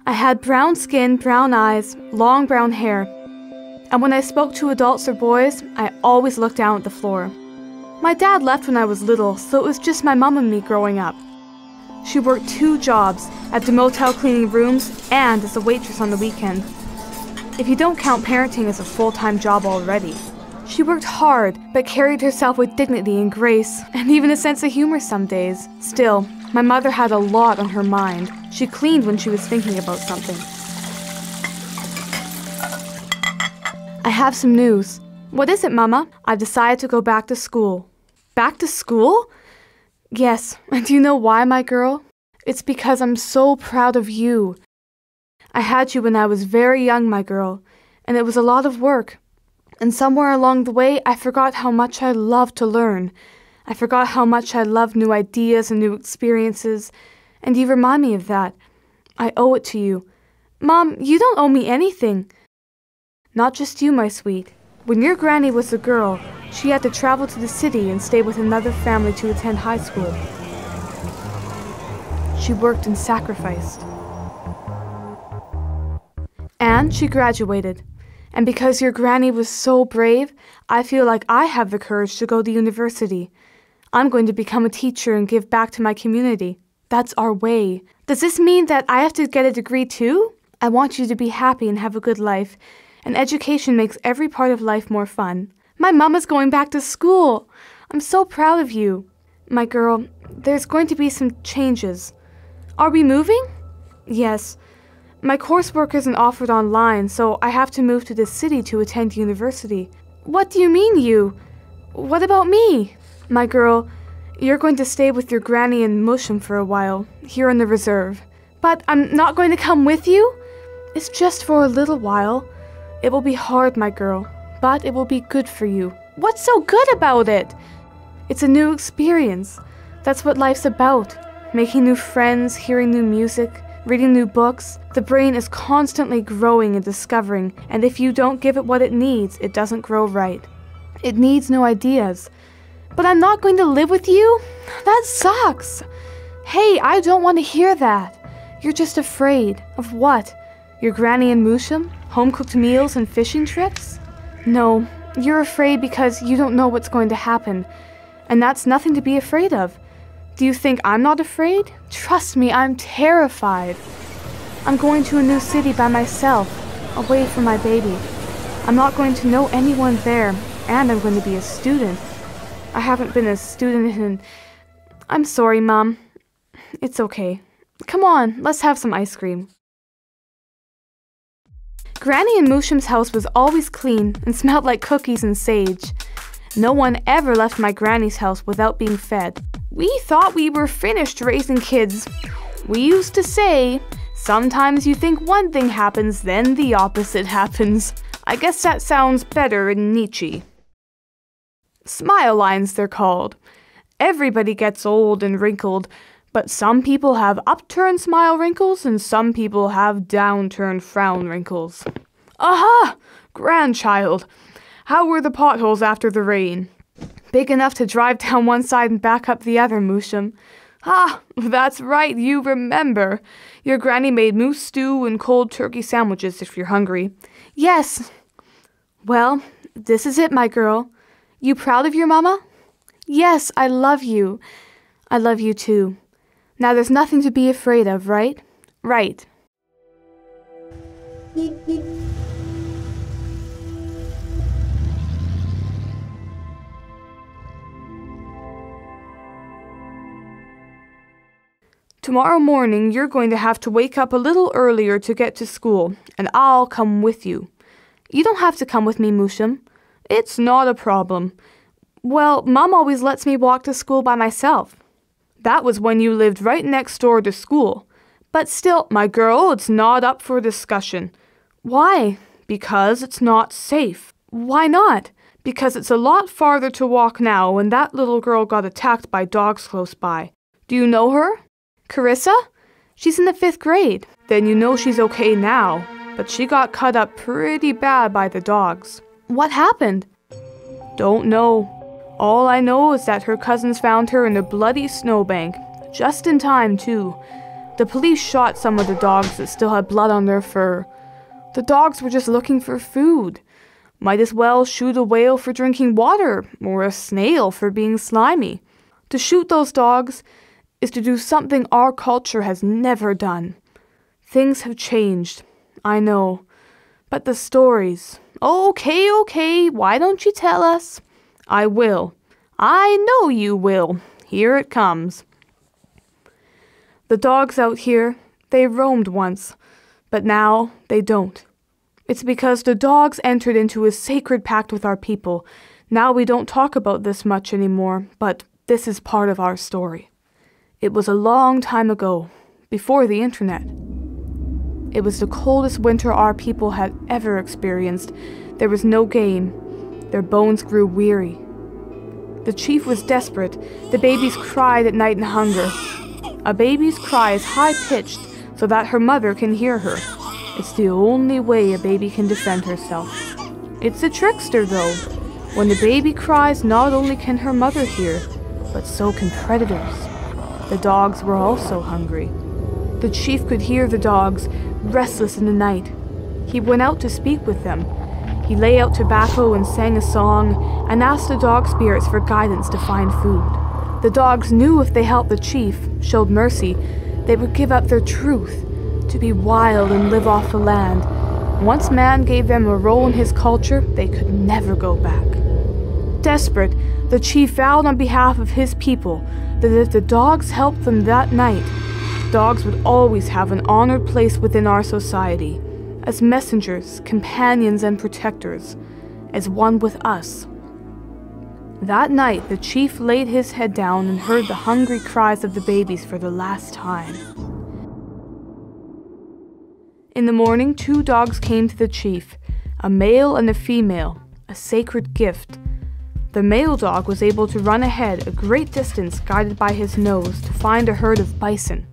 I had brown skin, brown eyes, long brown hair, and when I spoke to adults or boys, I always looked down at the floor. My dad left when I was little, so it was just my mom and me growing up. She worked 2 jobs, at the motel cleaning rooms and as a waitress on the weekend. If you don't count parenting as a full-time job already. She worked hard, but carried herself with dignity and grace, and even a sense of humor some days. Still, my mother had a lot on her mind. She cleaned when she was thinking about something. I have some news. What is it, Mama? I've decided to go back to school. Back to school? Yes, and do you know why, my girl? It's because I'm so proud of you. I had you when I was very young, my girl, and it was a lot of work. And somewhere along the way, I forgot how much I loved to learn. I forgot how much I loved new ideas and new experiences, and you remind me of that. I owe it to you. Mom, you don't owe me anything. Not just you, my sweet. When your granny was a girl, she had to travel to the city and stay with another family to attend high school. She worked and sacrificed. And she graduated. And because your granny was so brave, I feel like I have the courage to go to university. I'm going to become a teacher and give back to my community. That's our way. Does this mean that I have to get a degree too? I want you to be happy and have a good life. And education makes every part of life more fun. My mama's going back to school. I'm so proud of you. My girl, there's going to be some changes. Are we moving? Yes. My coursework isn't offered online, so I have to move to the city to attend university. What do you mean, you? What about me? My girl, you're going to stay with your granny in Musham for a while, here in the reserve. But I'm not going to come with you? It's just for a little while. It will be hard, my girl, but it will be good for you. What's so good about it? It's a new experience. That's what life's about. Making new friends, hearing new music, reading new books. The brain is constantly growing and discovering, and if you don't give it what it needs, it doesn't grow right. It needs new ideas. But I'm not going to live with you? That sucks. Hey, I don't want to hear that. You're just afraid. Of what? Your granny in Musham? Home-cooked meals and fishing trips? No, you're afraid because you don't know what's going to happen. And that's nothing to be afraid of. Do you think I'm not afraid? Trust me, I'm terrified. I'm going to a new city by myself, away from my baby. I'm not going to know anyone there, and I'm going to be a student. I haven't been a student in... I'm sorry, Mom. It's okay. Come on, let's have some ice cream. Granny in Musham's house was always clean and smelled like cookies and sage. No one ever left my granny's house without being fed. We thought we were finished raising kids. We used to say, sometimes you think one thing happens, then the opposite happens. I guess that sounds better in Nietzsche. Smile lines, they're called. Everybody gets old and wrinkled, but some people have upturned smile wrinkles and some people have downturned frown wrinkles. Aha! Grandchild. How were the potholes after the rain? Big enough to drive down one side and back up the other, Musham. Ah, that's right, you remember. Your granny made moose stew and cold turkey sandwiches if you're hungry. Yes. Well, this is it, my girl. You proud of your mama? Yes, I love you. I love you too. Now there's nothing to be afraid of, right? Right. Tomorrow morning, you're going to have to wake up a little earlier to get to school, and I'll come with you. You don't have to come with me, Musham. It's not a problem. Well, Mom always lets me walk to school by myself. That was when you lived right next door to school. But still, my girl, it's not up for discussion. Why? Because it's not safe. Why not? Because it's a lot farther to walk now, and that little girl got attacked by dogs close by. Do you know her? Carissa? She's in the 5th grade. Then you know she's okay now, but she got cut up pretty bad by the dogs. What happened? Don't know. All I know is that her cousins found her in a bloody snowbank. Just in time, too. The police shot some of the dogs that still had blood on their fur. The dogs were just looking for food. Might as well shoot a whale for drinking water, or a snail for being slimy. To shoot those dogs is to do something our culture has never done. Things have changed, I know. But the stories... Okay, why don't you tell us? I will. I know you will. Here it comes. The dogs out here, they roamed once, but now they don't. It's because the dogs entered into a sacred pact with our people. Now we don't talk about this much anymore, but this is part of our story. It was a long time ago, before the internet. It was the coldest winter our people had ever experienced. There was no game. Their bones grew weary. The chief was desperate. The babies cried at night in hunger. A baby's cry is high-pitched so that her mother can hear her. It's the only way a baby can defend herself. It's a trickster, though. When the baby cries, not only can her mother hear, but so can predators. The dogs were also hungry. The chief could hear the dogs, restless in the night. He went out to speak with them. He lay out tobacco and sang a song, and asked the dog spirits for guidance to find food. The dogs knew if they helped the chief, showed mercy, they would give up their truth, to be wild and live off the land. Once man gave them a role in his culture, they could never go back. Desperate, the chief vowed on behalf of his people that if the dogs helped them that night, dogs would always have an honored place within our society, as messengers, companions, and protectors, as one with us. That night, the chief laid his head down and heard the hungry cries of the babies for the last time. In the morning, 2 dogs came to the chief, a male and a female, a sacred gift. The male dog was able to run ahead a great distance guided by his nose to find a herd of bison.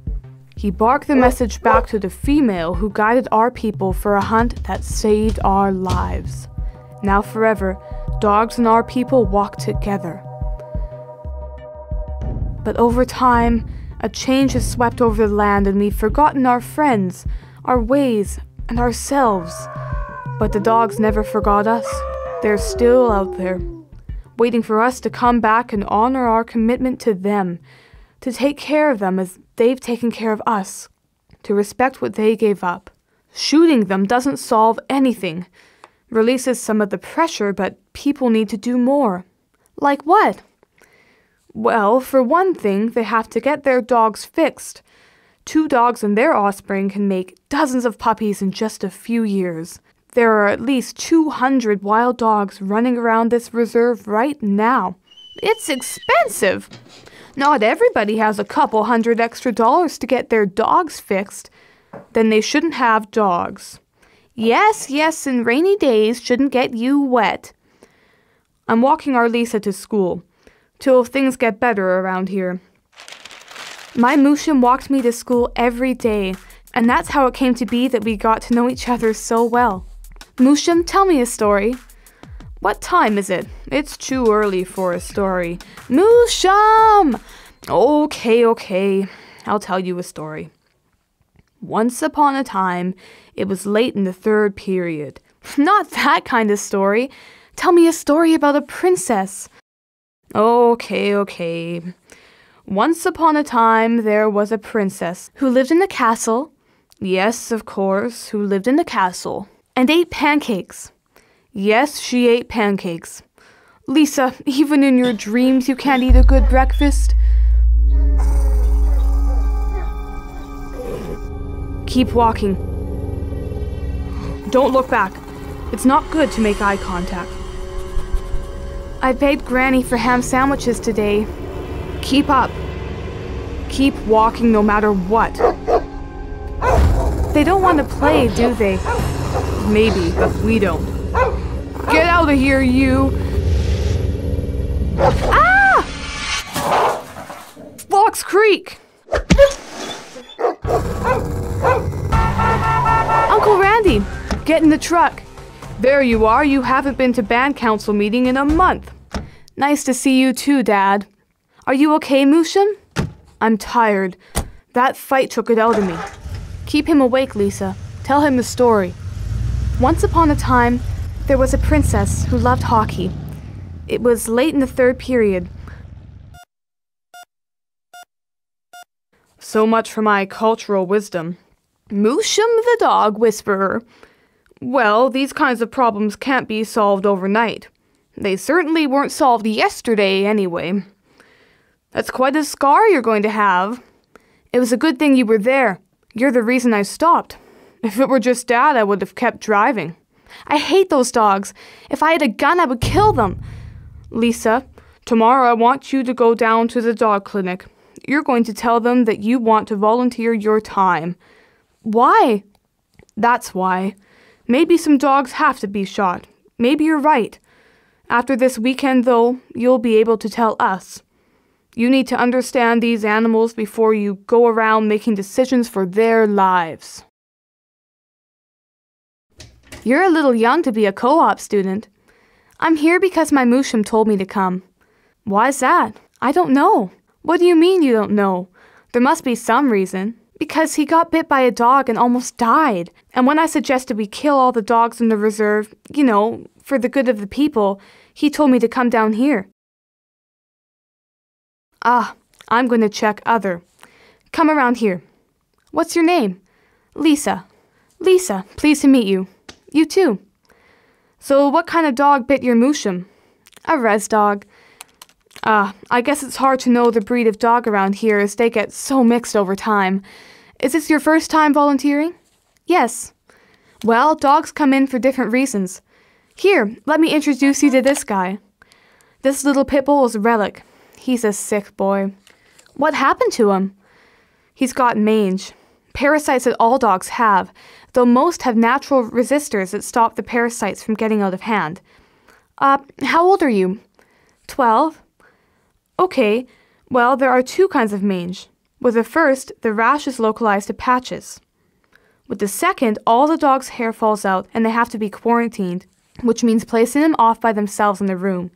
He barked the message back to the female who guided our people for a hunt that saved our lives. Now forever, dogs and our people walk together. But over time, a change has swept over the land and we've forgotten our friends, our ways, and ourselves. But the dogs never forgot us. They're still out there, waiting for us to come back and honor our commitment to them, to take care of them as they've taken care of us, to respect what they gave up. Shooting them doesn't solve anything. Releases some of the pressure, but people need to do more. Like what? Well, for one thing, they have to get their dogs fixed. 2 dogs and their offspring can make dozens of puppies in just a few years. There are at least 200 wild dogs running around this reserve right now. It's expensive. Not everybody has a couple $100 extra to get their dogs fixed. Then they shouldn't have dogs. Yes, and rainy days shouldn't get you wet. I'm walking our Lisa to school, till things get better around here. My Mushin walked me to school every day, and that's how it came to be that we got to know each other so well. Mushin, tell me a story. What time is it? It's too early for a story. Musham! Okay. I'll tell you a story. Once upon a time, it was late in the 3rd period. Not that kind of story. Tell me a story about a princess. Okay. Once upon a time, there was a princess who lived in a castle. Yes, of course, who lived in a castle. And ate pancakes. Yes, she ate pancakes. Lisa, even in your dreams you can't eat a good breakfast? Keep walking. Don't look back. It's not good to make eye contact. I begged Granny for ham sandwiches today. Keep up. Keep walking no matter what. They don't want to play, do they? Maybe, but we don't. Get out of here, you! Ah! Fox Creek! Uncle Randy, get in the truck. There you are. You haven't been to band council meeting in a month. Nice to see you too, Dad. Are you okay, Musham? I'm tired. That fight took it out of me. Keep him awake, Lisa. Tell him the story. Once upon a time, there was a princess who loved hockey. It was late in the third period. So much for my cultural wisdom. Moosham the dog whisperer. Well, these kinds of problems can't be solved overnight. They certainly weren't solved yesterday anyway. That's quite a scar you're going to have. It was a good thing you were there. You're the reason I stopped. If it were just Dad, I would have kept driving. I hate those dogs. If I had a gun, I would kill them. Lisa, tomorrow I want you to go down to the dog clinic. You're going to tell them that you want to volunteer your time. Why? That's why. Maybe some dogs have to be shot. Maybe you're right. After this weekend, though, you'll be able to tell us. You need to understand these animals before you go around making decisions for their lives. You're a little young to be a co-op student. I'm here because my Moosham told me to come. Why's that? I don't know. What do you mean you don't know? There must be some reason. Because he got bit by a dog and almost died. And when I suggested we kill all the dogs in the reserve, for the good of the people, he told me to come down here. I'm going to check other. Come around here. What's your name? Lisa. Lisa, pleased to meet you. You too. So what kind of dog bit your Moosham? A res dog. I guess it's hard to know the breed of dog around here as they get so mixed over time. Is this your first time volunteering? Yes. Well, dogs come in for different reasons. Here, let me introduce you to this guy. This little pit bull is Relic. He's a sick boy. What happened to him? He's got mange. Parasites that all dogs have, though most have natural resistors that stop the parasites from getting out of hand. How old are you? 12? Okay, well, there are two kinds of mange. With the first, the rash is localized to patches. With the second, all the dog's hair falls out and they have to be quarantined, which means placing them off by themselves in the room.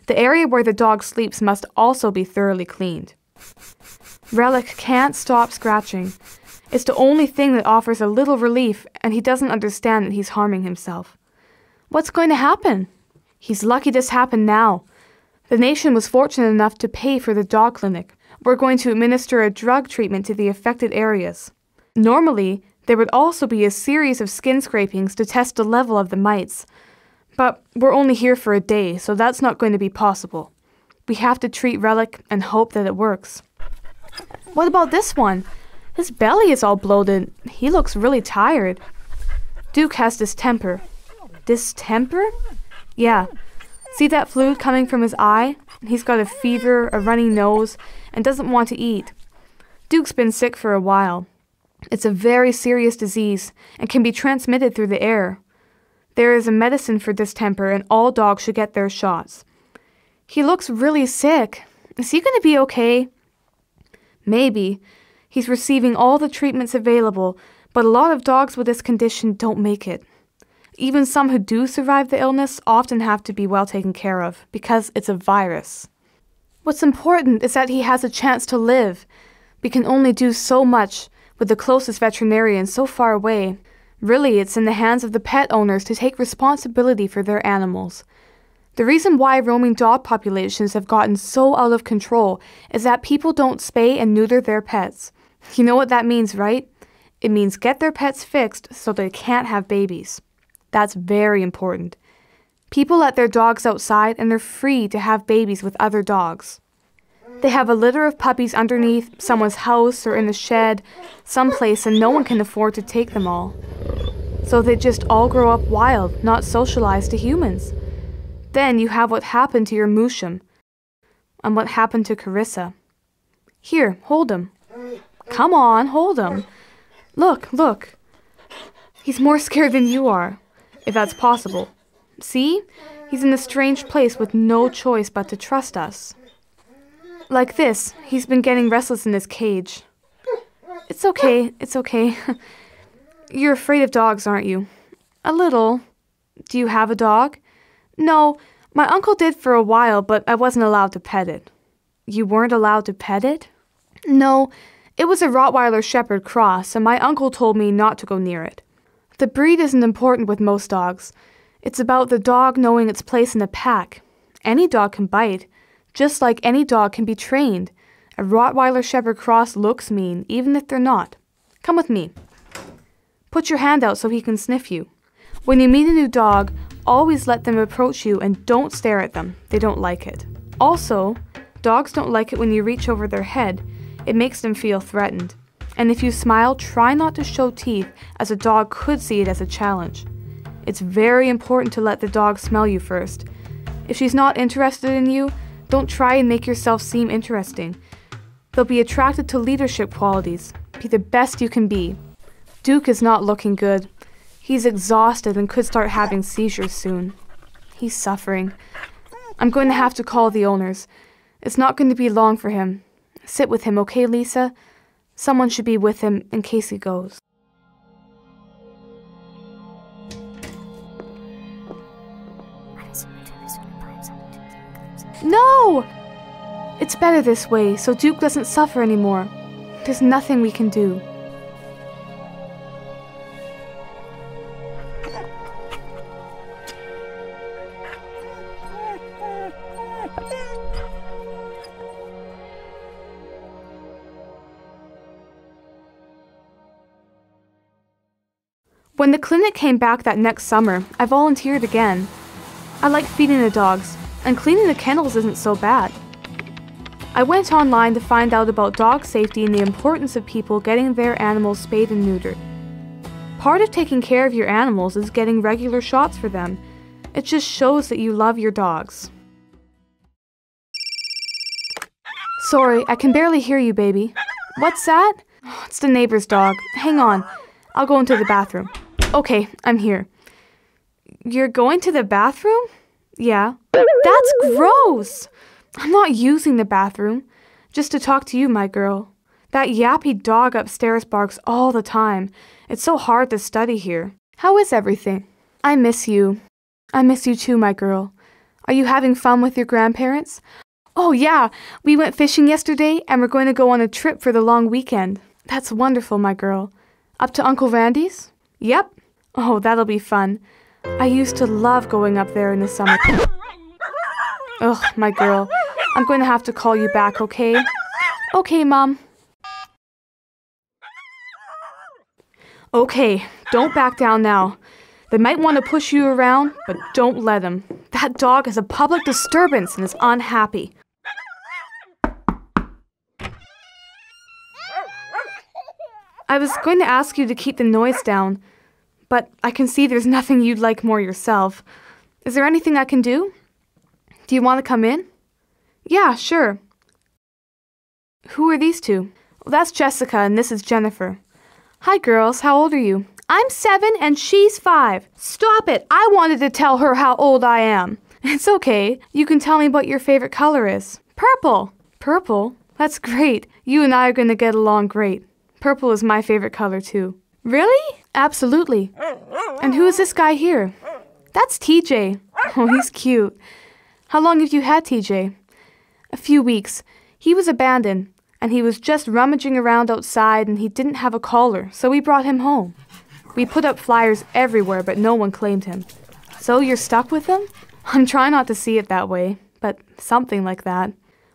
The area where the dog sleeps must also be thoroughly cleaned. Relic can't stop scratching. It's the only thing that offers a little relief, and he doesn't understand that he's harming himself. What's going to happen? He's lucky this happened now. The nation was fortunate enough to pay for the dog clinic. We're going to administer a drug treatment to the affected areas. Normally, there would also be a series of skin scrapings to test the level of the mites. But we're only here for a day, so that's not going to be possible. We have to treat Relic and hope that it works. What about this one? His belly is all bloated. He looks really tired. Duke has distemper. Distemper? Yeah. See that fluid coming from his eye? He's got a fever, a runny nose, and doesn't want to eat. Duke's been sick for a while. It's a very serious disease and can be transmitted through the air. There is a medicine for distemper and all dogs should get their shots. He looks really sick. Is he going to be okay? Maybe. He's receiving all the treatments available, but a lot of dogs with this condition don't make it. Even some who do survive the illness often have to be well taken care of because it's a virus. What's important is that he has a chance to live. We can only do so much with the closest veterinarian so far away. Really, it's in the hands of the pet owners to take responsibility for their animals. The reason why roaming dog populations have gotten so out of control is that people don't spay and neuter their pets. You know what that means, right? It means get their pets fixed so they can't have babies. That's very important. People let their dogs outside and they're free to have babies with other dogs. They have a litter of puppies underneath someone's house or in a shed, someplace, and no one can afford to take them all. So they just all grow up wild, not socialized to humans. Then you have what happened to your Moosham, and what happened to Carissa. Here, hold him. Come on, hold him. Look. He's more scared than you are, if that's possible. See? He's in a strange place with no choice but to trust us. Like this, he's been getting restless in his cage. It's okay. You're afraid of dogs, aren't you? A little. Do you have a dog? No, my uncle did for a while, but I wasn't allowed to pet it. You weren't allowed to pet it? No, It was a Rottweiler Shepherd cross, and my uncle told me not to go near it. The breed isn't important with most dogs. It's about the dog knowing its place in a pack. Any dog can bite, just like any dog can be trained. A Rottweiler Shepherd cross looks mean, even if they're not. Come with me. Put your hand out so he can sniff you. When you meet a new dog, always let them approach you and don't stare at them. They don't like it. Also, dogs don't like it when you reach over their head. It makes them feel threatened. And if you smile, try not to show teeth, as a dog could see it as a challenge. It's very important to let the dog smell you first. If she's not interested in you, don't try and make yourself seem interesting. They'll be attracted to leadership qualities. Be the best you can be. Duke is not looking good. He's exhausted and could start having seizures soon. He's suffering. I'm going to have to call the owners. It's not going to be long for him. Sit with him, okay, Lisa? Someone should be with him in case he goes. No! It's better this way, so Duke doesn't suffer anymore. There's nothing we can do. When the clinic came back that next summer, I volunteered again. I like feeding the dogs, and cleaning the kennels isn't so bad. I went online to find out about dog safety and the importance of people getting their animals spayed and neutered. Part of taking care of your animals is getting regular shots for them. It just shows that you love your dogs. Sorry, I can barely hear you, baby. What's that? Oh, it's the neighbor's dog. Hang on. I'll go into the bathroom. Okay, I'm here. You're going to the bathroom? Yeah. That's gross! I'm not using the bathroom. Just to talk to you, my girl. That yappy dog upstairs barks all the time. It's so hard to study here. How is everything? I miss you. I miss you too, my girl. Are you having fun with your grandparents? Oh yeah, we went fishing yesterday and we're going to go on a trip for the long weekend. That's wonderful, my girl. Up to Uncle Randy's? Yep. Oh, that'll be fun. I used to love going up there in the summer. Ugh, my girl. I'm going to have to call you back, okay? Okay, Mom. Okay, don't back down now. They might want to push you around, but don't let them. That dog is a public disturbance and is unhappy. I was going to ask you to keep the noise down, but I can see there's nothing you'd like more yourself. Is there anything I can do? Do you want to come in? Yeah, sure. Who are these two? Well, that's Jessica and this is Jennifer. Hi girls, how old are you? I'm 7 and she's 5. Stop it! I wanted to tell her how old I am. It's okay. You can tell me what your favorite color is. Purple. Purple? That's great. You and I are going to get along great. Purple is my favorite color too. Really? Absolutely. And who is this guy here? That's TJ. Oh, he's cute. How long have you had TJ? A few weeks. He was abandoned, and he was just rummaging around outside and he didn't have a collar, so we brought him home. We put up flyers everywhere, but no one claimed him. So you're stuck with him? I'm trying not to see it that way, but something like that.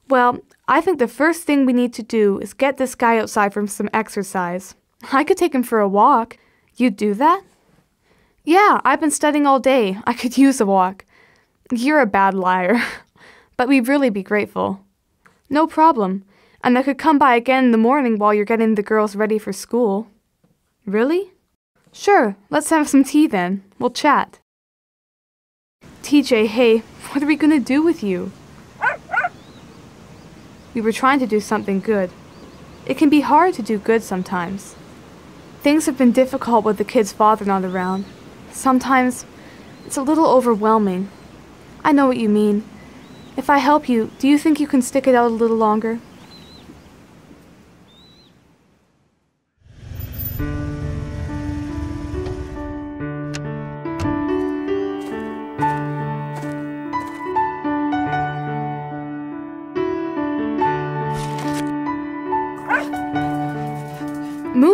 Well, I think the first thing we need to do is get this guy outside for some exercise. I could take him for a walk. You'd do that? Yeah, I've been studying all day. I could use a walk. You're a bad liar. But we'd really be grateful. No problem. And I could come by again in the morning while you're getting the girls ready for school. Really? Sure, let's have some tea then. We'll chat. TJ, hey, what are we gonna do with you? We were trying to do something good. It can be hard to do good sometimes. Things have been difficult with the kid's father not around. Sometimes it's a little overwhelming. I know what you mean. If I help you, do you think you can stick it out a little longer?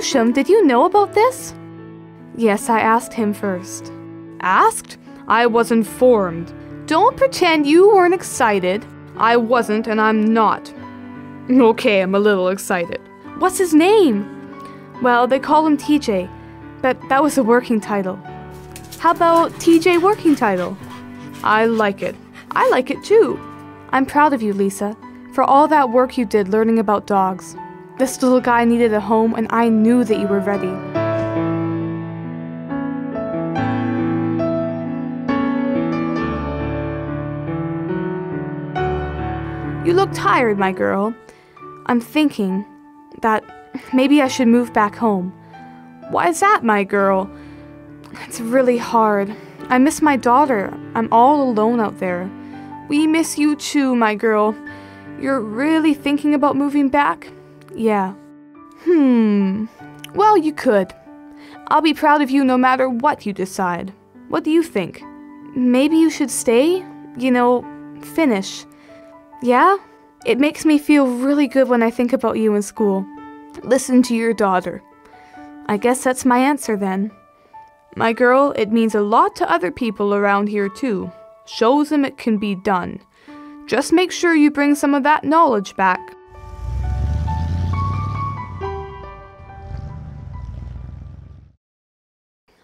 Moosham, did you know about this? Yes, I asked him first. Asked? I was informed. Don't pretend you weren't excited. I wasn't, and I'm not. Okay, I'm a little excited. What's his name? Well, they call him TJ, but that was a working title. How about TJ working title? I like it. I like it too. I'm proud of you, Lisa, for all that work you did learning about dogs. This little guy needed a home, and I knew that you were ready. You look tired, my girl. I'm thinking that maybe I should move back home. Why is that, my girl? It's really hard. I miss my daughter. I'm all alone out there. We miss you too, my girl. You're really thinking about moving back? Yeah. Well, you could. I'll be proud of you no matter what you decide. What do you think? Maybe you should stay? Finish. Yeah? It makes me feel really good when I think about you in school. Listen to your daughter. I guess that's my answer then. My girl, it means a lot to other people around here too. Shows them it can be done. Just make sure you bring some of that knowledge back.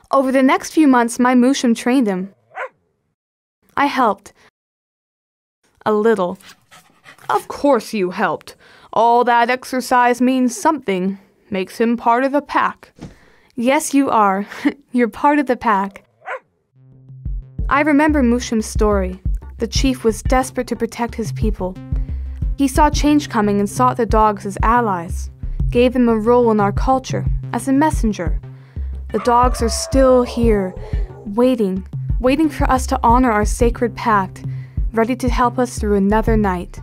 Over the next few months, my Moosham trained him. I helped. A little. Of course you helped. All that exercise means something. Makes him part of the pack. Yes, you are. You're part of the pack. I remember Moosham's story. The chief was desperate to protect his people. He saw change coming and sought the dogs as allies. Gave them a role in our culture, as a messenger. The dogs are still here, waiting for us to honor our sacred pact, ready to help us through another night.